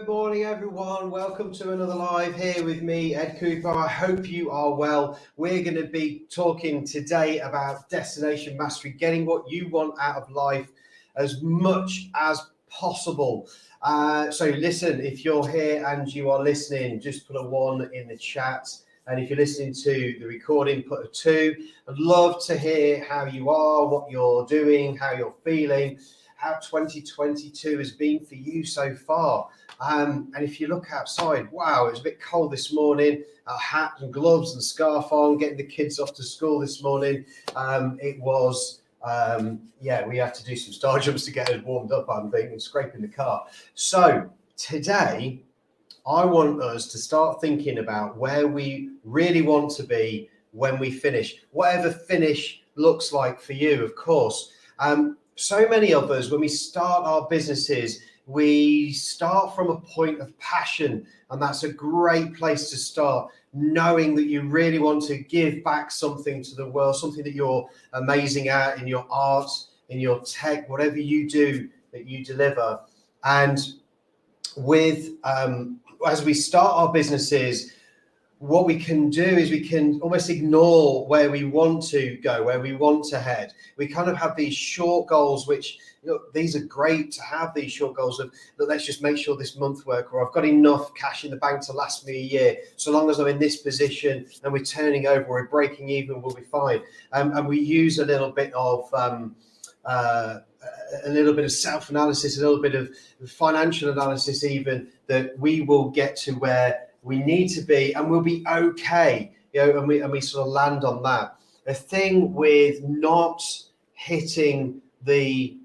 Good morning, everyone. Welcome to another live here with me, Ed Cooper. I hope you are well. We're going to be talking today about destination mastery, getting what you want out of life as much as possible. So listen, if you're here and you are listening, just put a 1 in the chat. And if you're listening to the recording, put a 2. I'd love to hear how you are, what you're doing, how you're feeling, how 2022 has been for you so far. And if you look outside, wow, it was a bit cold this morning. A hat and gloves and scarf on, getting the kids off to school this morning. It was, we had to do some star jumps to get us warmed up, I'm thinking, scraping the car. So today, I want us to start thinking about where we really want to be when we finish, whatever finish looks like for you, of course. So many of us, when we start our businesses, we start from a point of passion, and that's a great place to start, knowing that you really want to give back something to the world, something that you're amazing at in your art, in your tech, whatever you do that you deliver. And with as we start our businesses, what we can do is we can almost ignore where we want to go, where we want to head. We kind of have these short goals, which, you know, these are great to have, these short goals of, let's just make sure this month work, or I've got enough cash in the bank to last me a year. So long as I'm in this position and we're turning over, we're breaking even, we'll be fine. And we use a little bit of self-analysis, a little bit of financial analysis even, that we will get to where we need to be and we'll be okay, you know, and we sort of land on that. The thing with not hitting the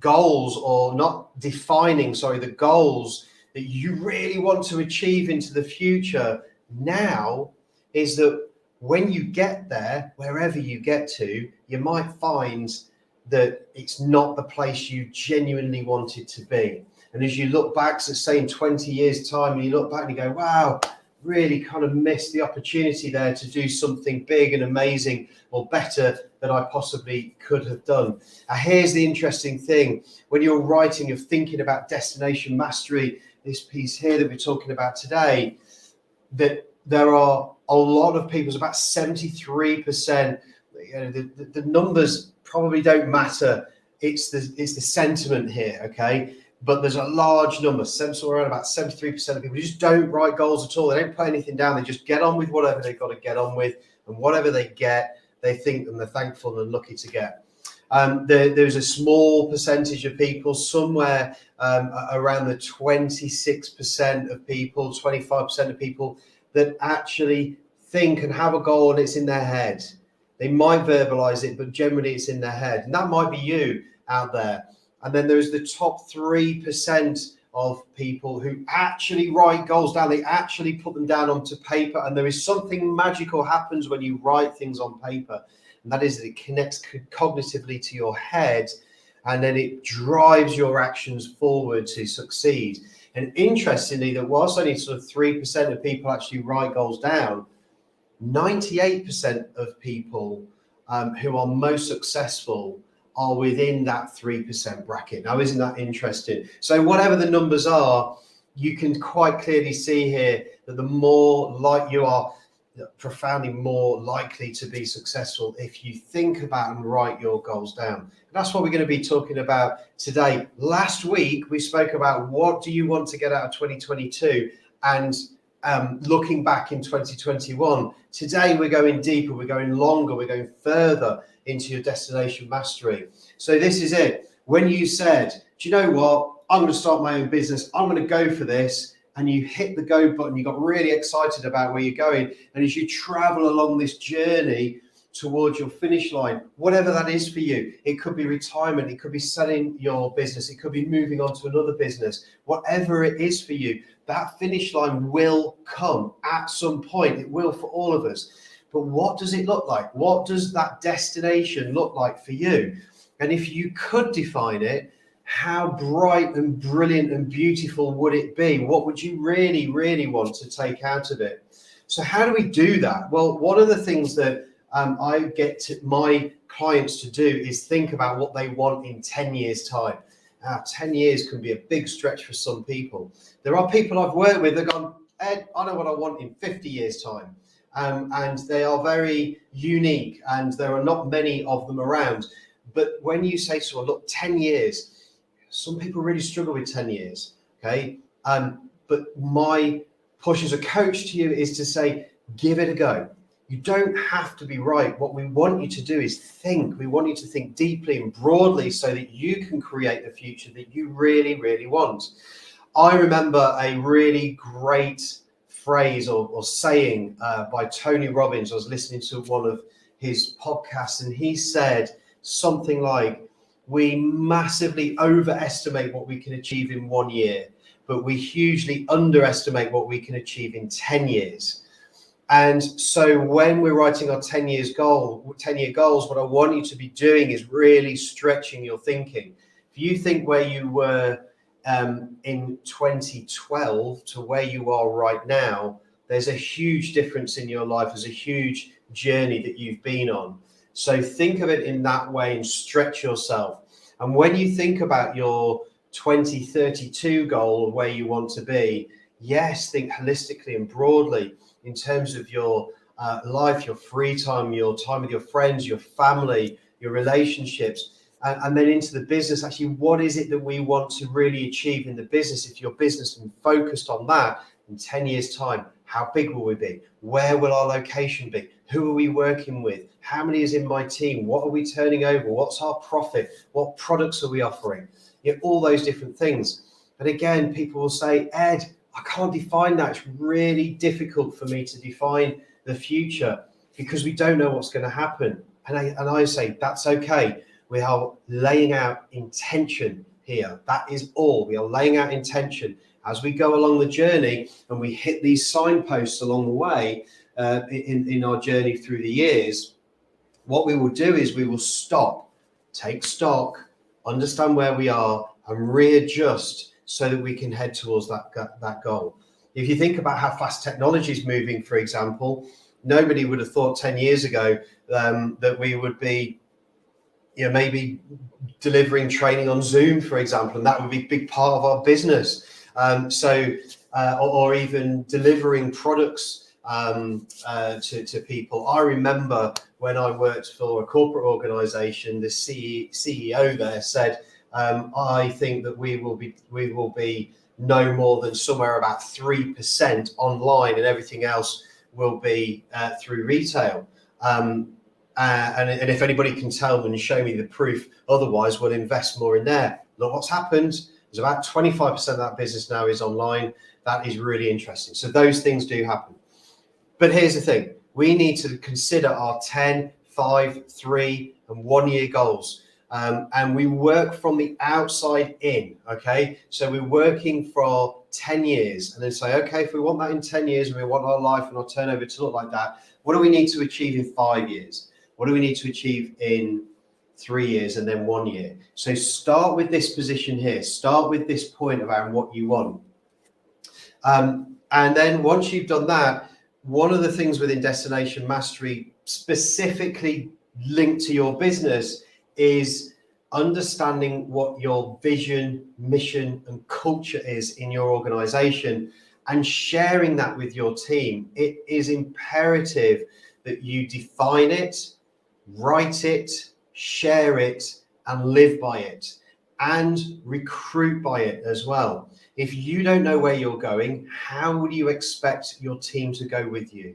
goals, or not defining, the goals that you really want to achieve into the future now, is that when you get there, wherever you get to, you might find that it's not the place you genuinely wanted to be. And as you look back, so say in 20 years time, and you look back and you go, wow, really kind of missed the opportunity there to do something big and amazing or better than I possibly could have done. Here's the interesting thing. When you're writing, you're thinking about destination mastery, this piece here that we're talking about today, that there are a lot of people, it's about 73%, you know, the numbers probably don't matter. It's the sentiment here, okay? But there's a large number, somewhere around about 73% of people who just don't write goals at all. They don't put anything down. They just get on with whatever they've got to get on with, and whatever they get, they think and they're thankful and lucky to get. There's a small percentage of people, somewhere around the 26% of people, 25% of people, that actually think and have a goal and it's in their head. They might verbalize it, but generally it's in their head. And that might be you out there. And then there's the top 3% of people who actually write goals down. They actually put them down onto paper. And there is something magical happens when you write things on paper. And that is that it connects cognitively to your head, and then it drives your actions forward to succeed. And interestingly, that whilst only sort of 3% of people actually write goals down, 98% of people who are most successful are within that 3% bracket. Now, isn't that interesting? So whatever the numbers are, you can quite clearly see here that the more like you are, profoundly more likely to be successful if you think about and write your goals down. And that's what we're going to be talking about today. Last week, we spoke about what do you want to get out of 2022, and looking back in 2021. Today, we're going deeper, we're going longer, we're going further into your destination mastery. So this is it. When you said, do you know what? I'm going to start my own business. I'm going to go for this. And you hit the go button. You got really excited about where you're going. And as you travel along this journey towards your finish line, whatever that is for you, it could be retirement. It could be selling your business. It could be moving on to another business. Whatever it is for you, that finish line will come at some point. It will for all of us. But what does it look like? What does that destination look like for you? And if you could define it, how bright and brilliant and beautiful would it be? What would you really, really want to take out of it? So how do we do that? Well, one of the things that I get my clients to do is think about what they want in 10 years' time. 10 years can be a big stretch for some people. There are people I've worked with that have gone, Ed, I know what I want in 50 years' time. And they are very unique, and there are not many of them around. But when you say to someone, look, 10 years, some people really struggle with 10 years, okay? But my push as a coach to you is to say, give it a go. You don't have to be right. What we want you to do is think. We want you to think deeply and broadly so that you can create the future that you really, really want. I remember a really great phrase or saying by Tony Robbins. I was listening to one of his podcasts, and he said something like, we massively overestimate what we can achieve in 1 year, but we hugely underestimate what we can achieve in 10 years. And so when we're writing our 10-year goals, what I want you to be doing is really stretching your thinking. If you think where you were in 2012 to where you are right now, there's a huge difference in your life. There's a huge journey that you've been on. So think of it in that way and stretch yourself. And when you think about your 2032 goal of where you want to be, yes, think holistically and broadly in terms of your life, your free time, your time with your friends, your family, your relationships, and then into the business. Actually, what is it that we want to really achieve in the business? If your business is focused on that in 10 years' time, how big will we be? Where will our location be? Who are we working with? How many is in my team? What are we turning over? What's our profit? What products are we offering? All those different things. And again, people will say, Ed, I can't define that. It's really difficult for me to define the future because we don't know what's going to happen. And I say, that's okay. We are laying out intention here. That is all. We are laying out intention as we go along the journey, and we hit these signposts along the way in our journey through the years. What we will do is we will stop, take stock, understand where we are, and readjust so that we can head towards that goal. If you think about how fast technology is moving, for example, nobody would have thought 10 years ago that we would be maybe delivering training on Zoom, for example, and that would be a big part of our business. Or even delivering products to people. I remember when I worked for a corporate organization, the CEO there said, I think that we will be no more than somewhere about 3% online, and everything else will be through retail. And if anybody can tell me and show me the proof otherwise, we'll invest more in there. Look what's happened. There's about 25% of that business now is online. That is really interesting. So those things do happen. But here's the thing. We need to consider our 10, 5, 3, and 1 year goals. And we work from the outside in, okay? So we're working for 10 years and then say, okay, if we want that in 10 years and we want our life and our turnover to look like that, what do we need to achieve in 5 years? What do we need to achieve in 3 years and then 1 year? So start with this position here. Start with this point around what you want. And then once you've done that, one of the things within Destination Mastery specifically linked to your business is understanding what your vision, mission, and culture is in your organization and sharing that with your team. It is imperative that you define it, write it, share it, and live by it, and recruit by it as well. If you don't know where you're going, how would you expect your team to go with you?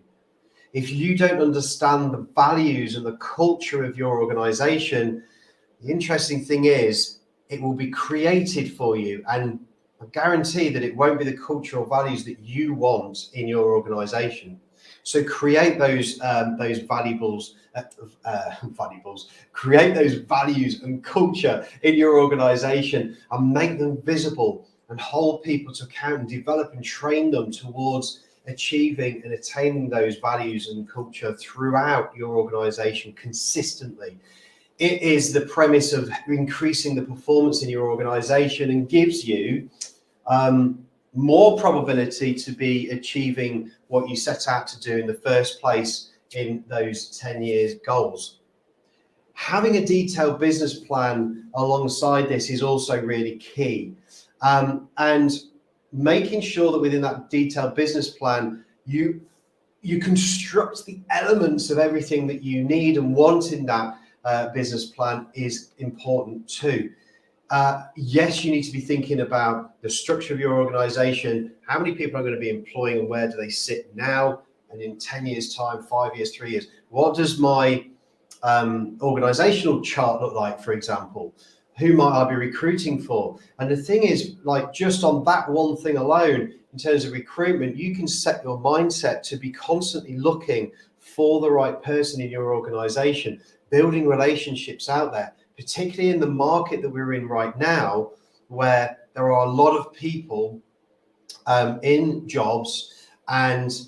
If you don't understand the values and the culture of your organization, the interesting thing is it will be created for you, and I guarantee that it won't be the cultural values that you want in your organization. So create those valuables, create those values and culture in your organization and make them visible and hold people to account and develop and train them towards achieving and attaining those values and culture throughout your organization consistently. It is the premise of increasing the performance in your organization and gives you more probability to be achieving what you set out to do in the first place in those 10 years goals. having a detailed business plan alongside this is also really key. And making sure that within that detailed business plan, you construct the elements of everything that you need and want in that business plan is important too. Yes, you need to be thinking about the structure of your organization, how many people are going to be employing and where do they sit now, and in 10 years time, 5 years, 3 years, what does my organizational chart look like, for example? Who might I be recruiting for? And the thing is, like, just on that one thing alone, in terms of recruitment, you can set your mindset to be constantly looking for the right person in your organization, building relationships out there, particularly in the market that we're in right now, where there are a lot of people in jobs, and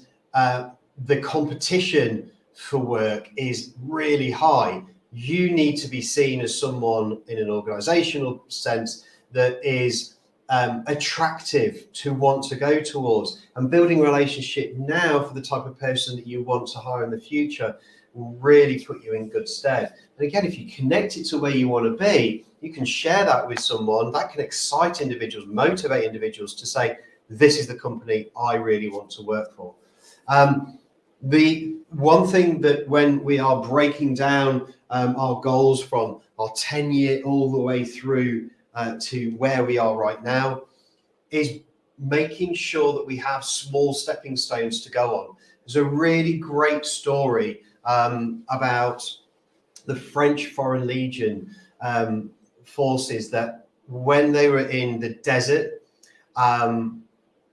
the competition for work is really high. You need to be seen as someone in an organizational sense that is attractive to want to go towards, and building relationship now for the type of person that you want to hire in the future will really put you in good stead. And again, if you connect it to where you want to be, you can share that with someone. That can excite individuals, motivate individuals to say, this is the company I really want to work for. The one thing that when we are breaking down our goals from our 10-year all the way through to where we are right now, is making sure that we have small stepping stones to go on. There's a really great story about the French Foreign Legion forces, that when they were in the desert,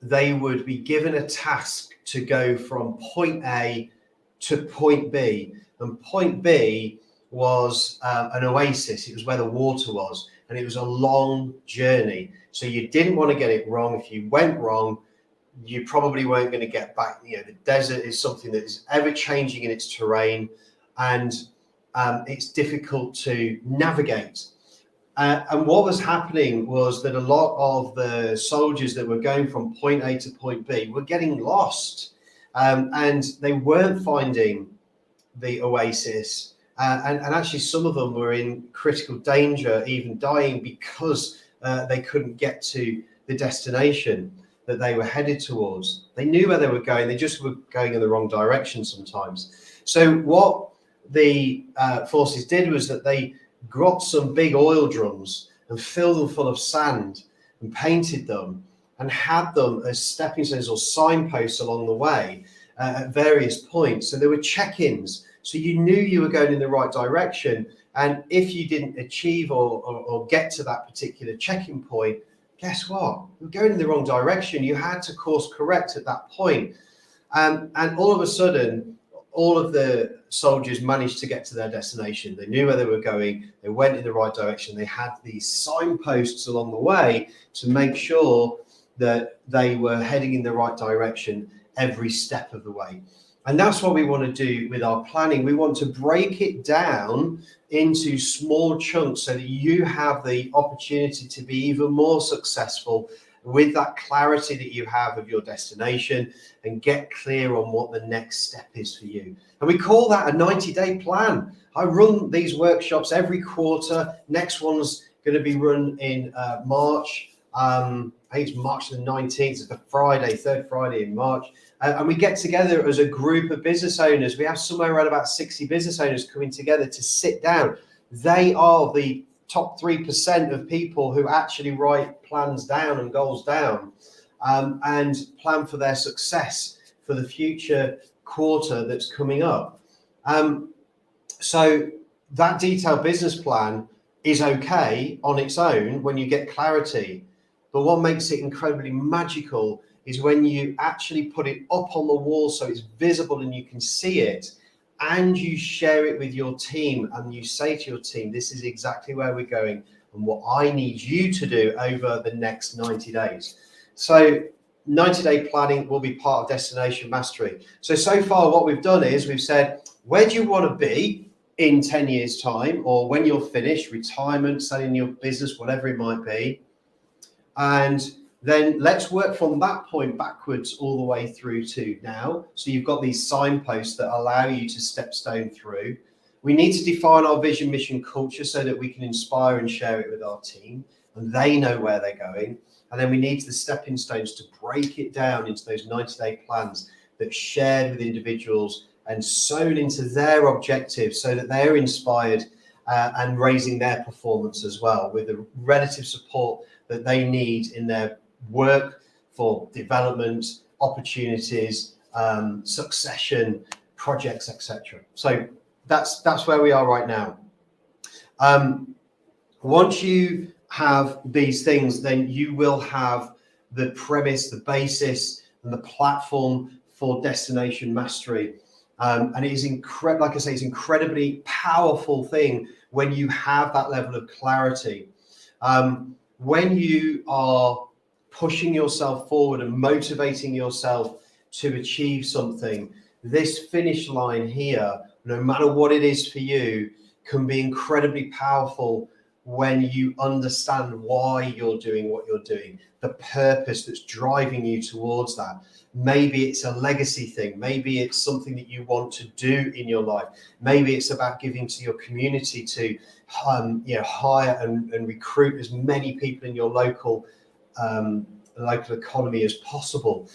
they would be given a task to go from point A to point B. And point B was an oasis. It was where the water was, and it was a long journey. So you didn't want to get it wrong. If you went wrong, you probably weren't going to get back. You know, the desert is something that is ever changing in its terrain, and it's difficult to navigate. And what was happening was that a lot of the soldiers that were going from point A to point B were getting lost, and they weren't finding the oasis. And actually, some of them were in critical danger, even dying, because they couldn't get to the destination that they were headed towards. They knew where they were going, they just were going in the wrong direction sometimes. So what the forces did was that they got some big oil drums and filled them full of sand and painted them and had them as stepping stones or signposts along the way at various points. So there were check-ins, so you knew you were going in the right direction. And if you didn't achieve or get to that particular check-in point, guess what? You were going in the wrong direction. You had to course correct at that point. And all of a sudden, all of the soldiers managed to get to their destination. They knew where they were going. They went in the right direction. They had these signposts along the way to make sure that they were heading in the right direction every step of the way. And that's what we want to do with our planning. We want to break it down into small chunks so that you have the opportunity to be even more successful with that clarity that you have of your destination, and get clear on what the next step is for you. And we call that a 90-day plan. I run these workshops every quarter. Next one's going to be run in March. I think it's March the 19th. It's the Friday, third Friday in March. And we get together as a group of business owners. We have somewhere around about 60 business owners coming together to sit down. They are the top 3% of people who actually write plans down and goals down, and plan for their success for the future quarter that's coming up. So that detailed business plan is okay on its own when you get clarity. But what makes it incredibly magical is when you actually put it up on the wall so it's visible and you can see it, and you share it with your team, and you say to your team, this is exactly where we're going and what I need you to do over the next 90 days. So 90-day planning will be part of Destination Mastery. So far what we've done is we've said, where do you want to be in 10 years time, or when you're finished, retirement, selling your business, whatever it might be. And then let's work from that point backwards all the way through to now. So you've got these signposts that allow you to step stone through. We need to define our vision, mission, culture so that we can inspire and share it with our team and they know where they're going. And then we need the stepping stones to break it down into those 90-day plans that's shared with individuals and sewn into their objectives so that they're inspired and raising their performance as well with the relative support that they need in their work for development, opportunities, succession, projects, etc. So that's where we are right now. Once you have these things, then you will have the premise, the basis, and the platform for destination mastery. And it is incredible, like I say, it's incredibly powerful thing when you have that level of clarity. When you are pushing yourself forward and motivating yourself to achieve something, this finish line here, no matter what it is for you, can be incredibly powerful when you understand why you're doing what you're doing, the purpose that's driving you towards that. Maybe it's a legacy thing. Maybe it's something that you want to do in your life. Maybe it's about giving to your community to hire and recruit as many people in your local economy as possible.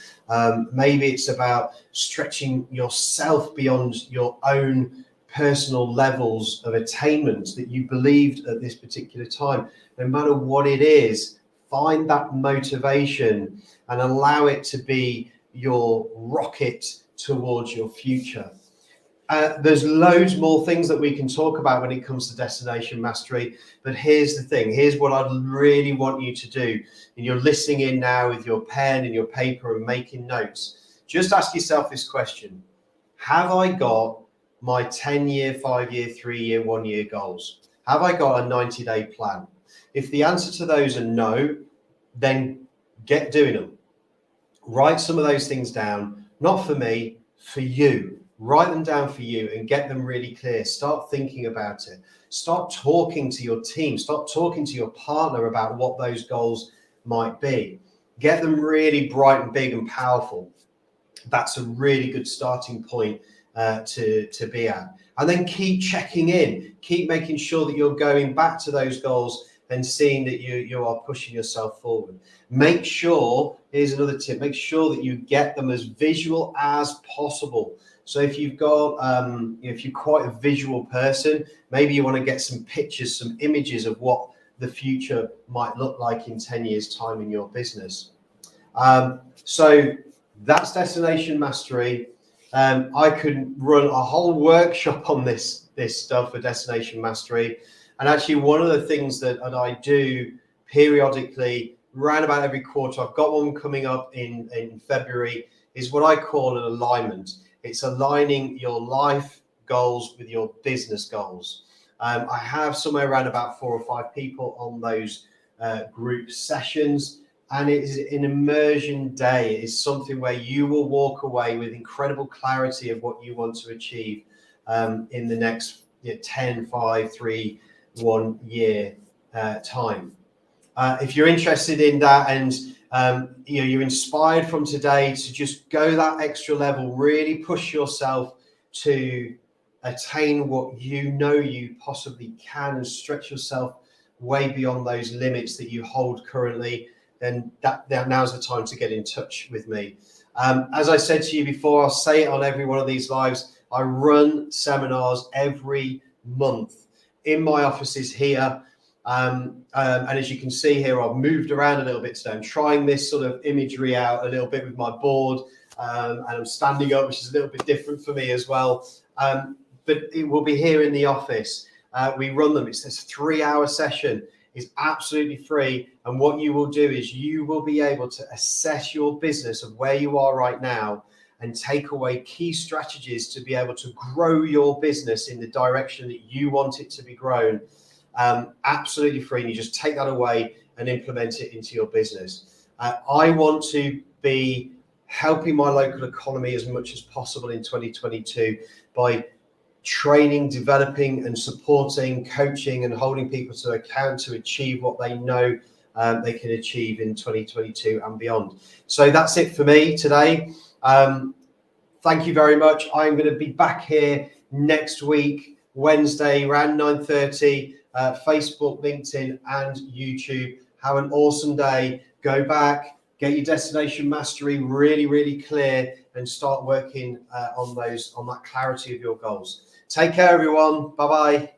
Maybe it's about stretching yourself beyond your own personal levels of attainment that you believed at this particular time. No matter what it is, find that motivation and allow it to be your rocket towards your future. There's loads more things that we can talk about when it comes to destination mastery, but here's the thing. Here's what I really want you to do. And you're listening in now with your pen and your paper and making notes. Just ask yourself this question. Have I got my 10-year, 5-year, 3-year, 1-year goals? Have I got a 90-day plan? If the answer to those are no, then get doing them. Write some of those things down, not for me, for you. Write them down for you and get them really clear. Start thinking about it. Start talking to your team. Start talking to your partner about what those goals might be. Get them really bright and big and powerful. That's a really good starting point to be at. And then keep checking in. Keep making sure that you're going back to those goals and seeing that you are pushing yourself forward. Make sure, here's another tip, make sure that you get them as visual as possible. So if you've got, if you're quite a visual person, maybe you want to get some pictures, some images of what the future might look like in 10 years' time in your business. So that's destination mastery. I could run a whole workshop on this stuff for destination mastery. And actually, one of the things that I do periodically, around about every quarter, I've got one coming up in February, is what I call an alignment. It's aligning your life goals with your business goals. I have somewhere around about 4 or 5 people on those group sessions. And it is an immersion day. It is something where you will walk away with incredible clarity of what you want to achieve in the next 10, 5, 3, 1 year time. If you're interested in that and you're inspired from today to just go that extra level, really push yourself to attain what you know you possibly can and stretch yourself way beyond those limits that you hold currently, then that now's the time to get in touch with me. As I said to you before, I'll say it on every one of these lives. I run seminars every month in my offices here. And as you can see here, I've moved around a little bit today. I'm trying this sort of imagery out a little bit with my board, and I'm standing up, which is a little bit different for me as well. But it will be here in the office. We run them. It's this 3-hour session. Is absolutely free, and what you will do is you will be able to assess your business of where you are right now and take away key strategies to be able to grow your business in the direction that you want it to be grown. Absolutely free, and you just take that away and implement it into your business. I want to be helping my local economy as much as possible in 2022 by training, developing and supporting, coaching and holding people to account to achieve what they know they can achieve in 2022 and beyond. So that's it for me today. Thank you very much. I'm going to be back here next week Wednesday around 9:30, Facebook, LinkedIn, and YouTube. Have an awesome day. Go back, get your destination mastery really, really clear, and start working on that clarity of your goals. Take care, everyone. Bye bye.